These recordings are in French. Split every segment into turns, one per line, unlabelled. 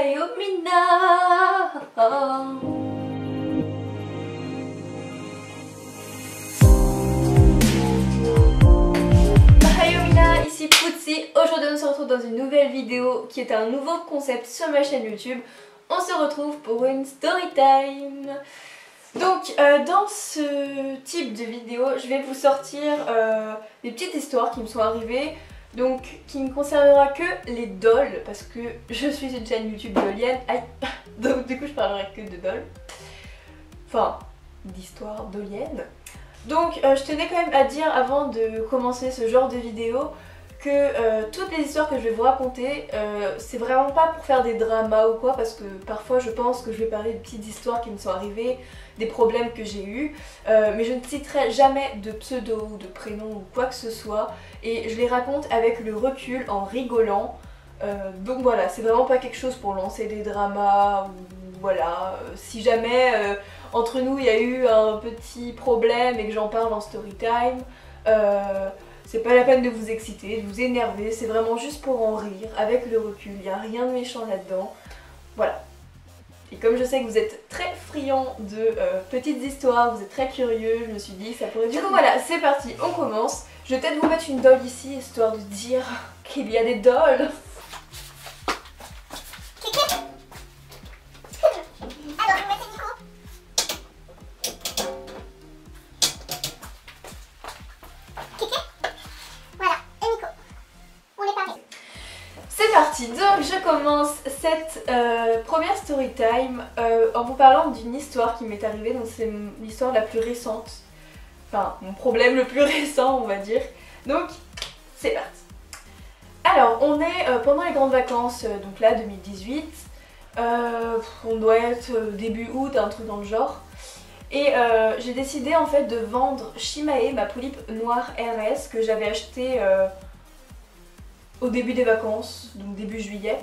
Mahayomina. Mahayomina, ici Poutsi. Aujourd'hui on se retrouve dans une nouvelle vidéo qui est un nouveau concept sur ma chaîne YouTube. On se retrouve pour une story time. Donc dans ce type de vidéo, je vais vous sortir des petites histoires qui me sont arrivées. Donc qui ne concernera que les dolls parce que je suis une chaîne YouTube dollienne. Aïe. Donc du coup je parlerai que de dolls. Enfin d'histoires dolliennes. Donc je tenais quand même à dire avant de commencer ce genre de vidéo que toutes les histoires que je vais vous raconter c'est vraiment pas pour faire des dramas ou quoi, parce que parfois je pense que je vais parler de petites histoires qui me sont arrivées, des problèmes que j'ai eus, mais je ne citerai jamais de pseudo ou de prénom ou quoi que ce soit, et je les raconte avec le recul en rigolant. Donc voilà, c'est vraiment pas quelque chose pour lancer des dramas ou voilà, si jamais entre nous il y a eu un petit problème et que j'en parle en story time, c'est pas la peine de vous exciter, de vous énerver, c'est vraiment juste pour en rire, avec le recul, il n'y a rien de méchant là-dedans. Voilà. Et comme je sais que vous êtes très friands de petites histoires, vous êtes très curieux, je me suis dit que ça pourrait bien. Du coup voilà, c'est parti, on commence. Je vais peut-être vous mettre une doll ici, histoire de dire qu'il y a des dolls. Donc je commence cette première story time en vous parlant d'une histoire qui m'est arrivée, donc c'est l'histoire la plus récente, enfin mon problème le plus récent on va dire, donc c'est parti. Alors on est pendant les grandes vacances, donc là 2018, on doit être début août, un truc dans le genre, et j'ai décidé en fait de vendre Shimae, ma polype noire RS que j'avais achetée au début des vacances, donc début juillet,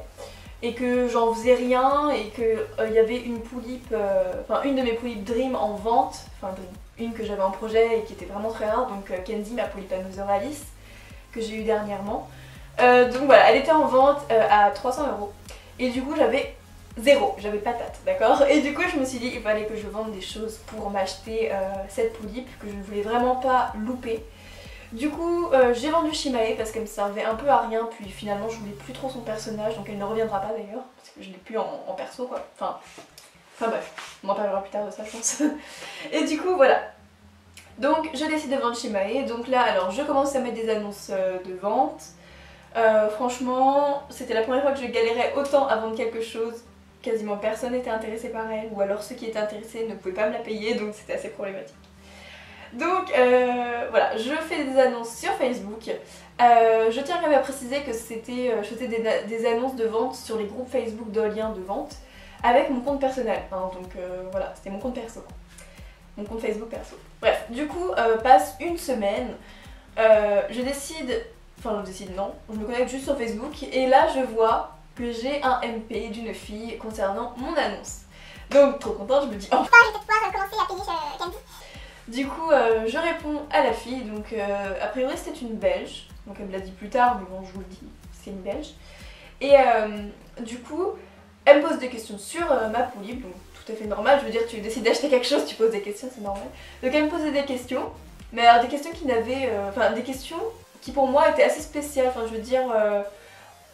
et que j'en faisais rien et que il y avait une poulipe, enfin une de mes poulipes Dream en vente, enfin une que j'avais en projet et qui était vraiment très rare, donc Kenzie, ma polype Another-Alice, que j'ai eu dernièrement. Donc voilà, elle était en vente à 300 €. Et du coup j'avais zéro, j'avais patate, d'accord. Et du coup je me suis dit il fallait que je vende des choses pour m'acheter cette poulipe que je ne voulais vraiment pas louper. Du coup j'ai vendu Shimae parce qu'elle me servait un peu à rien, puis finalement je voulais plus trop son personnage, donc elle ne reviendra pas d'ailleurs, parce que je l'ai plus en perso quoi, enfin bref, on en parlera plus tard de ça je pense. Et du coup voilà, donc je décide de vendre Shimae, donc là alors je commence à mettre des annonces de vente. Franchement c'était la première fois que je galérais autant à vendre quelque chose, quasiment personne n'était intéressé par elle, ou alors ceux qui étaient intéressés ne pouvaient pas me la payer, donc c'était assez problématique. Donc voilà, je fais des annonces sur Facebook. Je tiens quand même à préciser que c'était, je faisais des annonces de vente sur les groupes Facebook dolliens de vente avec mon compte personnel, hein, donc voilà, c'était mon compte perso, mon compte Facebook perso. Bref, du coup passe une semaine, je décide non, je me connecte juste sur Facebook et là je vois que j'ai un MP d'une fille concernant mon annonce. Donc trop contente, je me dis enfin je vais pouvoir commencer à payer Kenzie. Du coup je réponds à la fille, donc a priori c'était une belge, donc elle me l'a dit plus tard mais bon je vous le dis, c'est une belge. Et du coup elle me pose des questions sur ma polype, donc tout à fait normal, je veux dire tu décides d'acheter quelque chose, tu poses des questions, c'est normal. Donc elle me posait des questions, mais alors des questions qui n'avaient, enfin des questions qui pour moi étaient assez spéciales, enfin je veux dire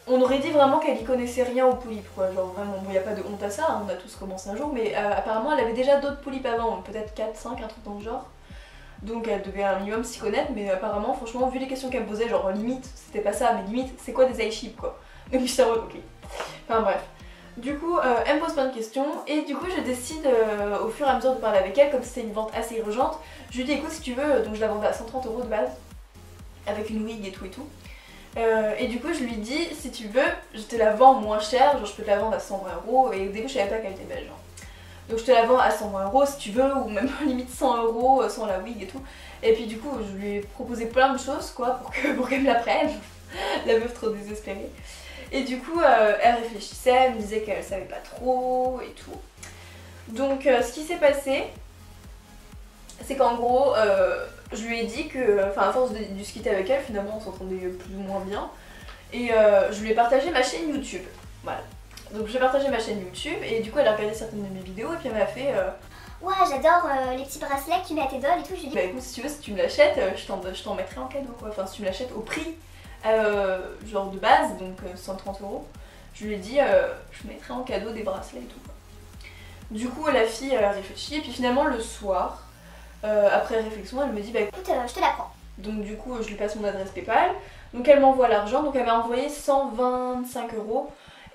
on aurait dit vraiment qu'elle y connaissait rien aux polypes quoi, genre vraiment, bon y a pas de honte à ça, hein, on a tous commencé un jour, mais apparemment elle avait déjà d'autres polypes avant, peut-être 4, 5, un truc dans le genre. Donc elle devait un minimum s'y connaître, mais apparemment franchement vu les questions qu'elle me posait, genre limite c'était pas ça, mais limite c'est quoi des iShip quoi. Donc je suis en mode ok. Enfin bref. Du coup elle me pose plein de questions et du coup je décide au fur et à mesure de parler avec elle, comme c'était une vente assez urgente, je lui dis écoute si tu veux, donc je la vendais à 130 € de base, avec une wig et tout et tout. Et du coup je lui dis si tu veux je te la vends moins cher, genre je peux te la vendre à 120 € et au début je savais pas qu'elle était belge. Donc je te la vends à 120 € si tu veux, ou même limite 100 € sans la wig et tout. Et puis du coup je lui ai proposé plein de choses quoi pour qu'elle me la prenne. La meuf trop désespérée. Et du coup elle réfléchissait, elle me disait qu'elle savait pas trop et tout. Donc ce qui s'est passé c'est qu'en gros je lui ai dit que, enfin à force de discuter avec elle, finalement on s'entendait plus ou moins bien. Et je lui ai partagé ma chaîne YouTube, voilà. Donc j'ai partagé ma chaîne YouTube et du coup elle a regardé certaines de mes vidéos et puis elle m'a fait
ouais, j'adore les petits bracelets que tu mets à tes dolls et tout. Je lui dis
bah écoute, si tu veux, si tu me l'achètes, je t'en mettrai en cadeau quoi. Enfin si tu me l'achètes au prix genre de base, donc 130 €, je lui ai dit je mettrai en cadeau des bracelets et tout quoi. Du coup la fille a réfléchi et puis finalement le soir, après réflexion, elle me dit bah
écoute, je te la prends.
donc du coup je lui passe mon adresse PayPal, donc elle m'envoie l'argent, donc elle m'a envoyé 125 €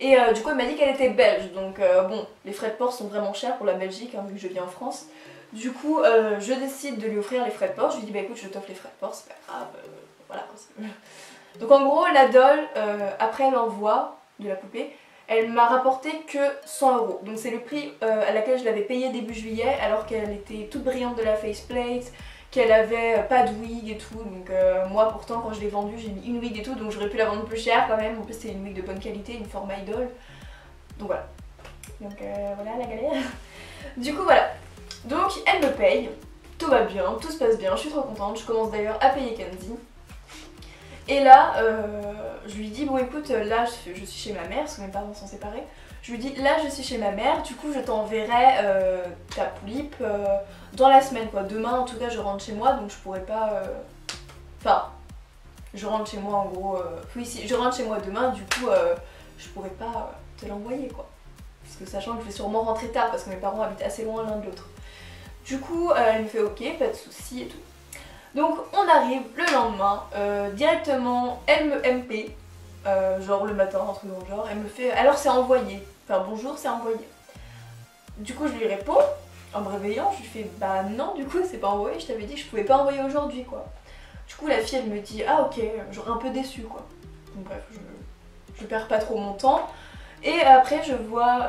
et du coup elle m'a dit qu'elle était belge, donc bon les frais de port sont vraiment chers pour la Belgique hein, vu que je viens en France. Du coup je décide de lui offrir les frais de port, je lui dis bah écoute je t'offre les frais de port, c'est pas grave, voilà. Donc en gros la doll, après l'envoi de la poupée, elle m'a rapporté que 100 €. Donc c'est le prix à laquelle je l'avais payé début juillet alors qu'elle était toute brillante de la faceplate, qu'elle avait pas de wig et tout. Donc moi pourtant quand je l'ai vendue j'ai mis une wig et tout, donc j'aurais pu la vendre plus cher quand même. En plus c'était une wig de bonne qualité, une forme idol. Donc voilà. Donc voilà la galère. Du coup voilà. Donc elle me paye, tout va bien, tout se passe bien, je suis trop contente. Je commence d'ailleurs à payer Kenzie. Et là, je lui dis bon écoute, là je suis chez ma mère parce que mes parents sont séparés. Je lui dis là je suis chez ma mère, du coup je t'enverrai ta poulipe dans la semaine quoi. Demain en tout cas je rentre chez moi donc je pourrais pas... Enfin, je rentre chez moi en gros... Oui si, je rentre chez moi demain du coup je pourrais pas te l'envoyer quoi. Parce que sachant que je vais sûrement rentrer tard parce que mes parents habitent assez loin l'un de l'autre. Du coup elle me fait ok, pas de soucis et tout. Donc on arrive le lendemain, directement elle me MP, genre le matin, un truc dans le genre, elle me fait alors c'est envoyé, enfin bonjour c'est envoyé. Du coup je lui réponds, en me réveillant, je lui fais bah non du coup c'est pas envoyé, je t'avais dit que je pouvais pas envoyer aujourd'hui quoi. Du coup la fille elle me dit ah ok, genre un peu déçue quoi. Donc bref, je perds pas trop mon temps. Et après je vois,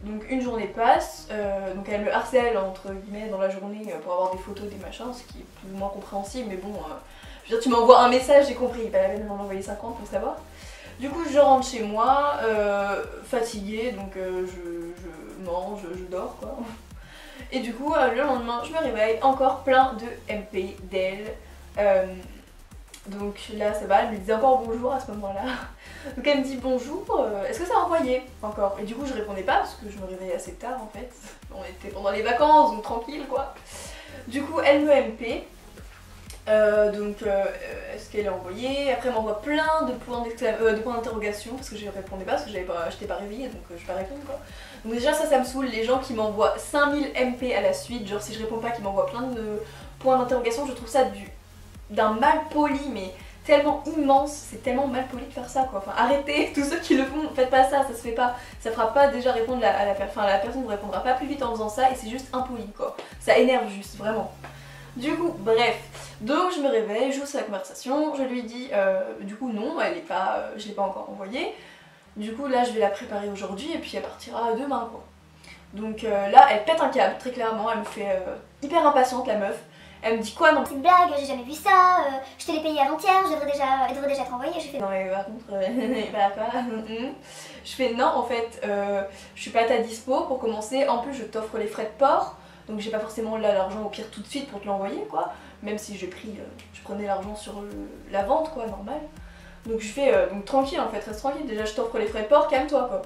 donc une journée passe, donc elle me harcèle entre guillemets dans la journée pour avoir des photos, des machins, ce qui est plus ou moins compréhensible, mais bon, je veux dire tu m'envoies un message, j'ai compris, pas la peine de m'en envoyer 50 pour savoir. Du coup je rentre chez moi, fatiguée, donc je mange, je dors quoi. Et du coup le lendemain je me réveille, encore plein de MP d'elle. Donc là ça va, elle me disait encore bonjour à ce moment-là. Donc elle me dit bonjour, est-ce que ça a envoyé encore? Et du coup je répondais pas parce que je me réveillais assez tard en fait. On était pendant les vacances donc tranquille quoi. Du coup elle me MP. Est-ce qu'elle a envoyé? Après elle m'envoie plein de points d'interrogation parce que je répondais pas parce que j'étais pas réveillée donc je vais pas répondre quoi. Donc déjà ça me saoule, les gens qui m'envoient 5000 MP à la suite, genre si je réponds pas qui m'envoient plein de points d'interrogation, je trouve ça d'un mal poli mais tellement immense, c'est tellement mal poli de faire ça quoi. Enfin arrêtez, tous ceux qui le font, faites pas ça, ça se fait pas. Ça fera pas déjà répondre à la personne, la personne ne répondra pas plus vite en faisant ça et c'est juste impoli quoi. Ça énerve juste, vraiment. Du coup, bref, donc je me réveille, j'ouvre la conversation, je lui dis du coup non, elle est pas, je l'ai pas encore envoyée. Du coup là je vais la préparer aujourd'hui et puis elle partira demain quoi. Donc là elle pète un câble très clairement, elle me fait hyper impatiente la meuf. Elle me dit quoi non?
C'est une blague, j'ai jamais vu ça, je te l'ai payé avant-hier, elle devrait déjà te renvoyer. Je fais
non mais par contre, bah quoi. Je fais non en fait, je suis pas à ta dispo pour commencer, en plus je t'offre les frais de port, donc j'ai pas forcément là l'argent au pire tout de suite pour te l'envoyer quoi, même si j'ai pris, je prenais l'argent sur la vente quoi, normal. Donc je fais, donc tranquille en fait, reste tranquille, déjà je t'offre les frais de port, calme-toi quoi.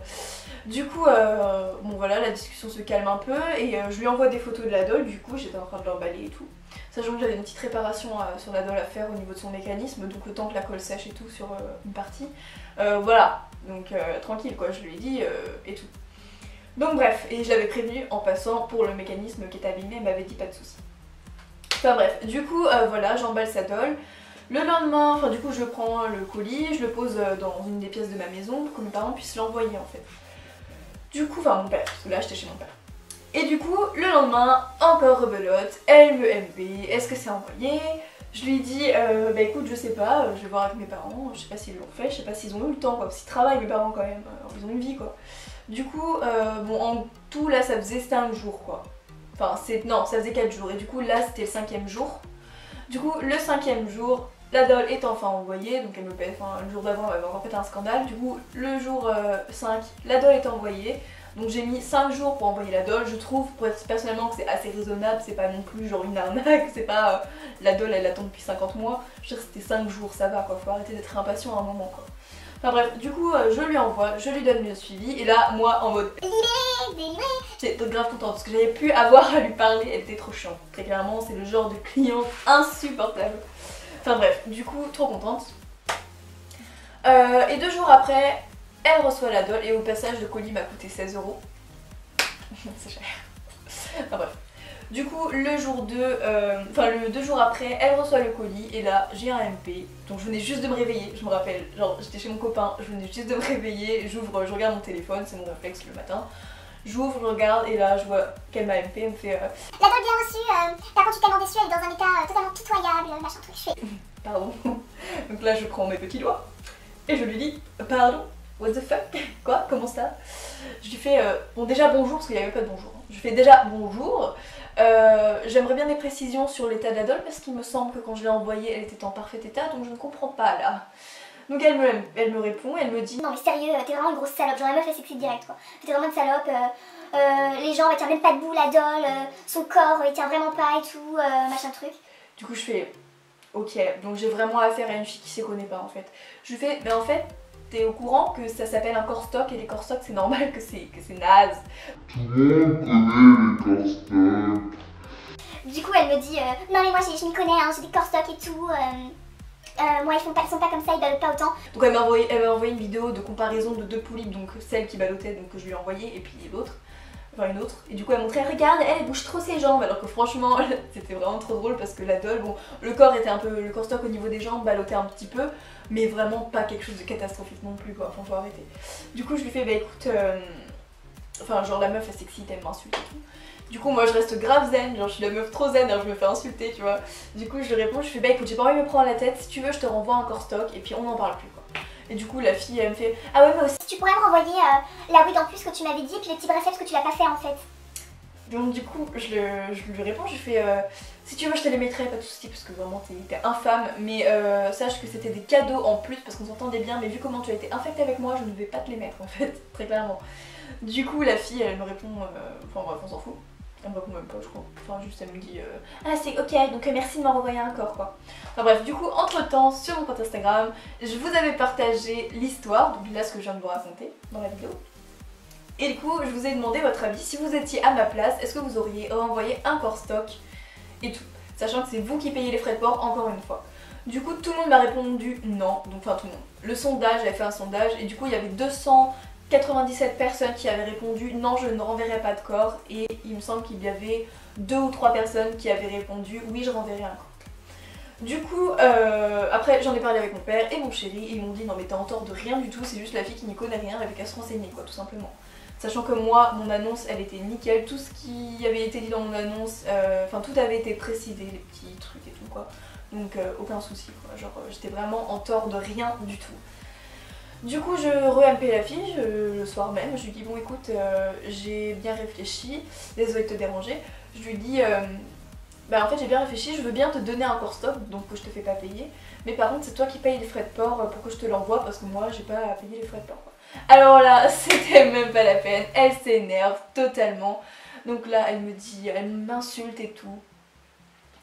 Du coup, bon voilà, la discussion se calme un peu et je lui envoie des photos de la doll, du coup j'étais en train de l'emballer et tout. Sachant que j'avais une petite réparation sur la doll à faire au niveau de son mécanisme, donc le temps que la colle sèche et tout sur une partie. Voilà, donc tranquille quoi, je lui ai dit et tout. Donc bref, et je l'avais prévenu en passant pour le mécanisme qui était abîmé, elle m'avait dit pas de soucis. Enfin bref, du coup voilà, j'emballe sa doll. Le lendemain, enfin du coup je prends le colis, je le pose dans une des pièces de ma maison pour que mes parents puissent l'envoyer en fait. Du coup, enfin mon père, parce que là j'étais chez mon père. Et du coup, le lendemain, encore rebelote, elle me MP, est-ce que c'est envoyé? Je lui dis, bah écoute, je sais pas, je vais voir avec mes parents, je sais pas s'ils l'ont fait, je sais pas s'ils ont eu le temps quoi, parce qu'ils travaillent mes parents quand même, ils ont une vie quoi. Du coup, bon en tout là ça faisait 5 jours quoi. Enfin, non, ça faisait 4 jours et du coup là c'était le 5e jour. Du coup, le 5e jour, la doll est enfin envoyée, donc elle me paie, enfin le jour d'avant elle avait encore fait un scandale. Du coup, le jour 5, la doll est envoyée. Donc j'ai mis 5 jours pour envoyer la doll, je trouve personnellement que c'est assez raisonnable, c'est pas non plus genre une arnaque, c'est pas la doll elle attend depuis 50 mois, je veux dire c'était 5 jours, ça va quoi, faut arrêter d'être impatient à un moment quoi. Enfin bref, du coup je lui envoie, je lui donne le suivi et là moi en mode j'étais grave contente parce que j'avais pu avoir à lui parler, elle était trop chiante. Très clairement c'est le genre de cliente insupportable. Enfin bref, du coup trop contente. Et 2 jours après, elle reçoit la doll et au passage le colis m'a coûté 16 €. C'est cher. Enfin bref. Du coup, le jour 2, le 2 jours après, elle reçoit le colis et là j'ai un MP. Donc je venais juste de me réveiller, je me rappelle, genre j'étais chez mon copain, je venais juste de me réveiller, j'ouvre, je regarde mon téléphone, c'est mon réflexe le matin. J'ouvre, je regarde et là je vois qu'elle m'a MP, elle me fait
La doll bien reçue, par contre je suis tellement déçue, elle est dans un état totalement pitoyable, machin truc, je fais...
Pardon. Donc là je prends mes petits doigts et je lui dis pardon, what the fuck, quoi, comment ça? Je lui fais bon déjà bonjour parce qu'il n'y avait pas de bonjour. Je lui fais déjà bonjour. J'aimerais bien des précisions sur l'état de la doll parce qu'il me semble que quand je l'ai envoyée elle était en parfait état donc je ne comprends pas là. Donc elle me répond, elle me dit
non mais sérieux, t'es vraiment une grosse salope, genre la meuf elle s'excite direct quoi. T'es vraiment une salope, les jambes elle tient même pas debout la doll, son corps il tient vraiment pas et tout, machin truc.
Du coup je fais ok, donc j'ai vraiment affaire à une fille qui s'y connaît pas en fait. Je lui fais mais en fait t'es au courant que ça s'appelle un corps stock et les corps stock c'est normal que c'est naze.
Tout le monde connaît les corps stock.
Du coup elle me dit non mais moi je m'y connais, hein, j'ai des corps stock et tout, moi ils sont pas comme ça, ils ballottent pas autant.
Donc elle m'a envoyé une vidéo de comparaison de 2 poulies, donc celle qui ballotait donc que je lui ai envoyée et puis l'autre. Enfin une autre, et du coup elle montrait regarde elle bouge trop ses jambes alors que franchement c'était vraiment trop drôle parce que la doll, bon le corps était un peu, le corps stock au niveau des jambes ballottait un petit peu mais vraiment pas quelque chose de catastrophique non plus quoi, enfin faut arrêter. Du coup je lui fais bah écoute, enfin genre la meuf elle s'excite, elle m'insulte et tout. Du coup moi je reste grave zen, genre je suis la meuf trop zen alors je me fais insulter tu vois. Du coup je lui réponds, je fais bah écoute j'ai pas envie de me prendre la tête, si tu veux je te renvoie un corps stock et puis on n'en parle plus quoi. Et du coup la fille elle me fait ah ouais mais aussi
tu pourrais me renvoyer la wig en plus que tu m'avais dit et puis les petits bracelets parce que tu l'as pas fait en fait.
Donc du coup je lui réponds, je lui fais si tu veux je te les mettrai, pas de soucis parce que vraiment t'es infâme, mais sache que c'était des cadeaux en plus parce qu'on s'entendait bien, mais vu comment tu as été infectée avec moi je ne vais pas te les mettre en fait, très clairement. Du coup la fille elle me répond, enfin bref on s'en fout, elle me répond même pas je crois, enfin juste elle me dit ah c'est ok donc merci de m'en renvoyer un corps quoi. Enfin bref du coup entre temps sur mon compte Instagram je vous avais partagé l'histoire, donc là ce que je viens de vous raconter dans la vidéo. Et du coup je vous ai demandé votre avis, si vous étiez à ma place, est-ce que vous auriez renvoyé un corps stock et tout, sachant que c'est vous qui payez les frais de port encore une fois. Du coup tout le monde m'a répondu non, donc enfin tout le monde. Le sondage, j'avais fait un sondage et du coup il y avait 297 personnes qui avaient répondu non je ne renverrai pas de corps et il me semble qu'il y avait 2 ou 3 personnes qui avaient répondu oui je renverrai un corps. Du coup après j'en ai parlé avec mon père et mon chéri et ils m'ont dit non mais t'es en tort de rien du tout, c'est juste la fille qui n'y connaît rien, elle avait qu'à se renseigner quoi tout simplement. Sachant que moi, mon annonce, elle était nickel, tout ce qui avait été dit dans mon annonce, enfin tout avait été précisé, les petits trucs et tout quoi. Donc aucun souci quoi, genre j'étais vraiment en tort de rien du tout. Du coup je re-MP la fille le soir même, je lui dis bon écoute j'ai bien réfléchi, désolée de te déranger. Je lui dis bah en fait j'ai bien réfléchi, je veux bien te donner un corps stock donc que je te fais pas payer. Mais par contre c'est toi qui payes les frais de port pour que je te l'envoie parce que moi j'ai pas à payer les frais de port quoi. Alors là c'était même pas la peine, elle s'énerve totalement. Donc là elle me dit, elle m'insulte et tout.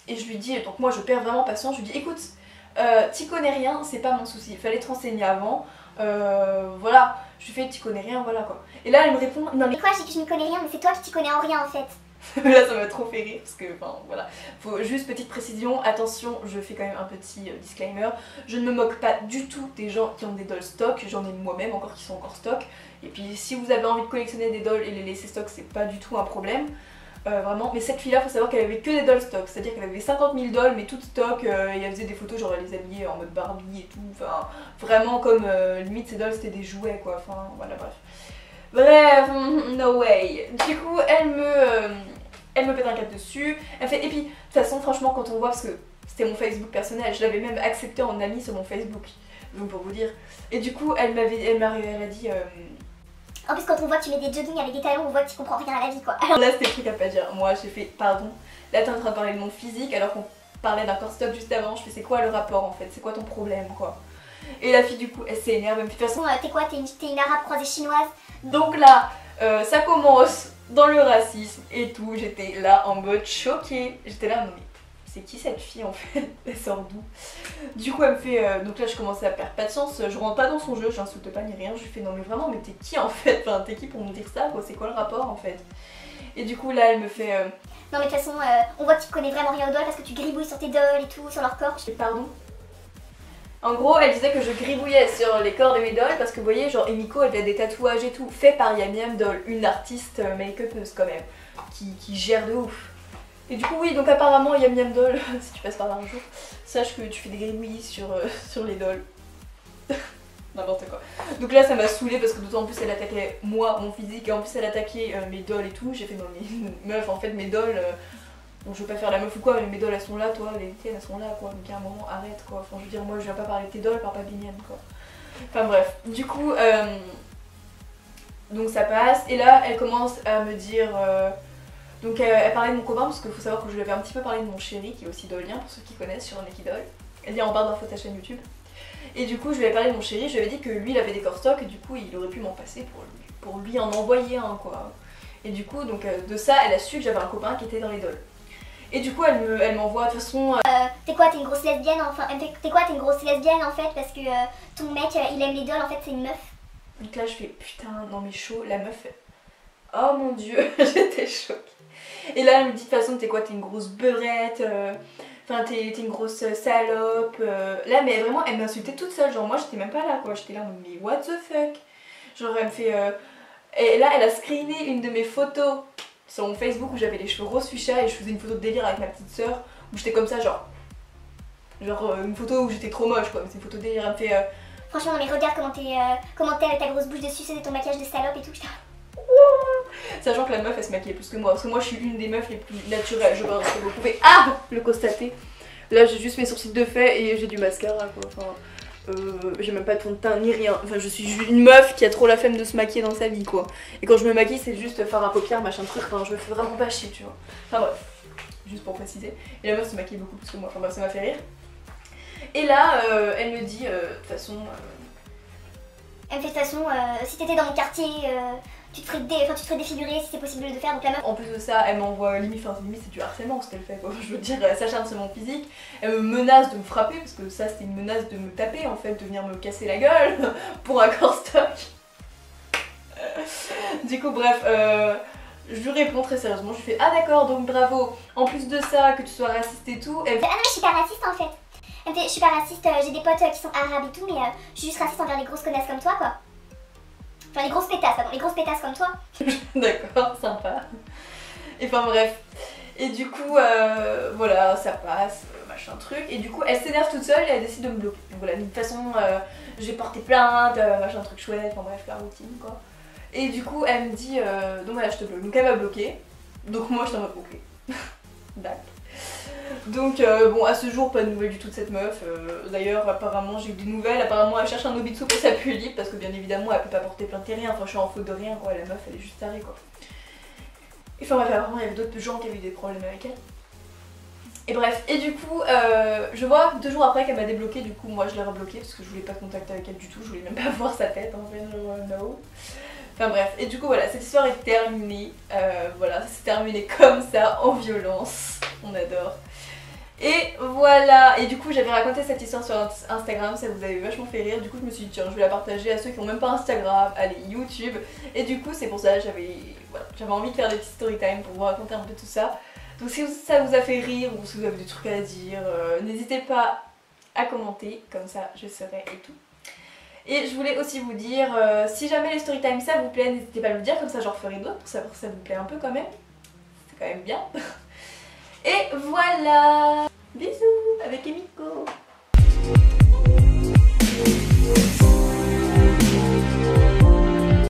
Et je lui dis, donc moi je perds vraiment patience, je lui dis écoute t'y connais rien, c'est pas mon souci, il fallait te renseigner avant. Voilà, je lui fais t'y connais rien, voilà quoi. Et là elle me répond non mais
quoi, je dis que je m'y connais rien, mais c'est toi qui t'y connais en rien en fait.
Là ça m'a trop fait rire parce que enfin voilà, faut juste petite précision, attention je fais quand même un petit disclaimer, je ne me moque pas du tout des gens qui ont des dolls stock, j'en ai moi-même encore qui sont encore stock, et puis si vous avez envie de collectionner des dolls et les laisser stock c'est pas du tout un problème. Vraiment, mais cette fille là faut savoir qu'elle avait que des dolls stock, c'est à dire qu'elle avait 50 000 dolls mais toutes stock et elle faisait des photos genre elle les habillait en mode Barbie et tout, enfin vraiment comme limite ces dolls c'était des jouets quoi, enfin voilà bref. Bref, no way. Du coup elle me pète un câble dessus, elle fait, et puis de toute façon franchement quand on voit, parce que c'était mon Facebook personnel, je l'avais même accepté en ami sur mon Facebook, donc pour vous dire, et du coup elle a dit
en plus quand on voit que tu mets des joggings avec des talons, on voit que tu comprends rien à la vie quoi.
Alors là c'était le truc à pas dire, moi j'ai fait pardon, là t'es en train de parler de mon physique alors qu'on parlait d'un corps stock juste avant, je fais c'est quoi le rapport en fait, c'est quoi ton problème quoi. Et la fille du coup elle s'énerve, elle me fait de toute façon
t'es quoi, t'es une arabe croisée chinoise.
Donc là ça commence dans le racisme et tout, j'étais là en mode choquée, j'étais là non mais c'est qui cette fille en fait, elle sort d'où? Du coup elle me fait, donc là je commence à perdre patience, je rentre pas dans son jeu, j'insulte pas ni rien, je lui fais non mais vraiment mais t'es qui en fait, enfin t'es qui pour me dire ça quoi, c'est quoi le rapport en fait? Et du coup là elle me fait
non mais de toute façon on voit que tu connais vraiment rien aux dolls parce que tu gribouilles sur tes dolls et tout, sur leur corps.
Pardon? En gros, elle disait que je gribouillais sur les corps de mes dolls parce que vous voyez, genre Emiko elle a des tatouages et tout, fait par Yam Yam Doll, une artiste make-upeuse quand même, qui gère de ouf. Et du coup oui, donc apparemment Yam Yam Doll, si tu passes par là un jour, sache que tu fais des gribouillis sur les dolls. N'importe quoi. Donc là ça m'a saoulée parce que d'autant plus elle attaquait moi, mon physique, et en plus elle attaquait mes dolls et tout. J'ai fait non mais meuf en fait mes dolls, bon je veux pas faire la meuf ou quoi mais mes dolls elles sont là, toi les tiennes elles sont là quoi, donc à un moment arrête quoi. Enfin je veux dire moi je viens pas parler de tes dolls, parle pas des miennes quoi. Enfin bref, du coup donc ça passe et là elle commence à me dire donc elle parlait de mon copain parce qu'il faut savoir que je lui avais un petit peu parlé de mon chéri qui est aussi dollien pour ceux qui connaissent sur Nekidoll. Elle est en barre d'infos de ta chaîne YouTube. Et du coup je lui avais parlé de mon chéri, je lui avais dit que lui il avait des corps stock et du coup il aurait pu m'en passer pour lui en envoyer un quoi. Et du coup donc de ça elle a su que j'avais un copain qui était dans les dolls. Et du coup elle m'envoie de toute façon...
T'es quoi, t'es une grosse lesbienne enfin, t'es quoi, t'es une grosse lesbienne en fait parce que ton mec il aime les dolls en fait c'est une meuf.
Donc là je fais putain non mais chaud, la meuf oh mon dieu j'étais choquée. Et là elle me dit de toute façon t'es quoi, t'es une grosse beurette, enfin t'es une grosse salope. Là mais vraiment elle m'insultait toute seule, genre moi j'étais même pas là quoi, j'étais là mais what the fuck. Genre elle me fait... Et là elle a screené une de mes photos sur mon Facebook où j'avais les cheveux rose fuchsia et je faisais une photo de délire avec ma petite soeur où j'étais comme ça genre une photo où j'étais trop moche quoi, mais c'est une photo de délire. Elle me fait...
Franchement non mais regarde comment t'es avec ta grosse bouche de sucette et ton maquillage de salope et tout, putain.
Sachant que la meuf elle se maquillait plus que moi, parce que moi je suis une des meufs les plus naturelles, je pense que vous pouvez le constater. Là j'ai juste mes sourcils de fait et j'ai du mascara quoi, enfin j'ai même pas de fond de teint ni rien, enfin je suis une meuf qui a trop la flemme de se maquiller dans sa vie quoi. Et quand je me maquille c'est juste fard à paupières machin truc, enfin je me fais vraiment pas chier tu vois. Enfin bref, juste pour préciser. Et la meuf se maquille beaucoup plus que moi, enfin bref ça m'a fait rire. Et là elle me dit de toute façon...
Elle me fait de toute façon si t'étais dans mon quartier... tu te ferais défigurer si c'est possible de le faire, donc la meuf...
En plus de ça, elle m'envoie limite c'est du harcèlement ce qu'elle fait quoi. Je veux dire, elle s'acharne sur mon physique, elle me menace de me frapper parce que ça c'était une menace de me taper en fait, de venir me casser la gueule pour un corps stock. Du coup bref, je lui réponds très sérieusement, je lui fais ah d'accord donc bravo, en plus de ça que tu sois raciste et tout. Elle me fait
ah non mais je suis pas raciste en fait. Elle me fait je suis pas raciste, j'ai des potes qui sont arabes et tout mais je suis juste raciste envers les grosses connasses comme toi quoi. Enfin les grosses pétasses, pardon, les grosses pétasses comme toi.
D'accord, sympa. Et enfin bref. Et du coup, voilà, ça passe, machin truc. Et du coup, elle s'énerve toute seule et elle décide de me bloquer. Donc voilà, de toute façon, j'ai porté plainte, machin truc chouette, enfin bref, la routine quoi. Et du coup, elle me dit, donc voilà, je te bloque. Donc elle m'a bloqué. Donc moi, je t'en ai bloqué. D'accord. Donc bon, à ce jour pas de nouvelles du tout de cette meuf. D'ailleurs apparemment j'ai eu des nouvelles, apparemment elle cherche un obitsu pour sa libre parce que bien évidemment elle peut pas porter plainte et rien, enfin je suis en faute de rien quoi, la meuf elle est juste tarée quoi. Et enfin bref, apparemment il y avait d'autres gens qui avaient eu des problèmes avec elle. Et bref, et du coup je vois 2 jours après qu'elle m'a débloqué, du coup moi je l'ai rebloquée parce que je voulais pas contact avec elle du tout, je voulais même pas voir sa tête en fait, no. Enfin bref, et du coup voilà, cette histoire est terminée, voilà, ça s'est terminé comme ça, en violence, on adore. Et voilà, et du coup j'avais raconté cette histoire sur Instagram, ça vous avait vachement fait rire, du coup je me suis dit tiens je vais la partager à ceux qui ont même pas Instagram, allez YouTube. Et du coup c'est pour ça j'avais envie de faire des petits story time pour vous raconter un peu tout ça. Donc si ça vous a fait rire ou si vous avez des trucs à dire, n'hésitez pas à commenter, comme ça je saurai et tout. Et je voulais aussi vous dire, si jamais les story time ça vous plaît, n'hésitez pas à me le dire, comme ça j'en referai d'autres pour savoir si ça vous plaît un peu quand même. C'est quand même bien. Et voilà.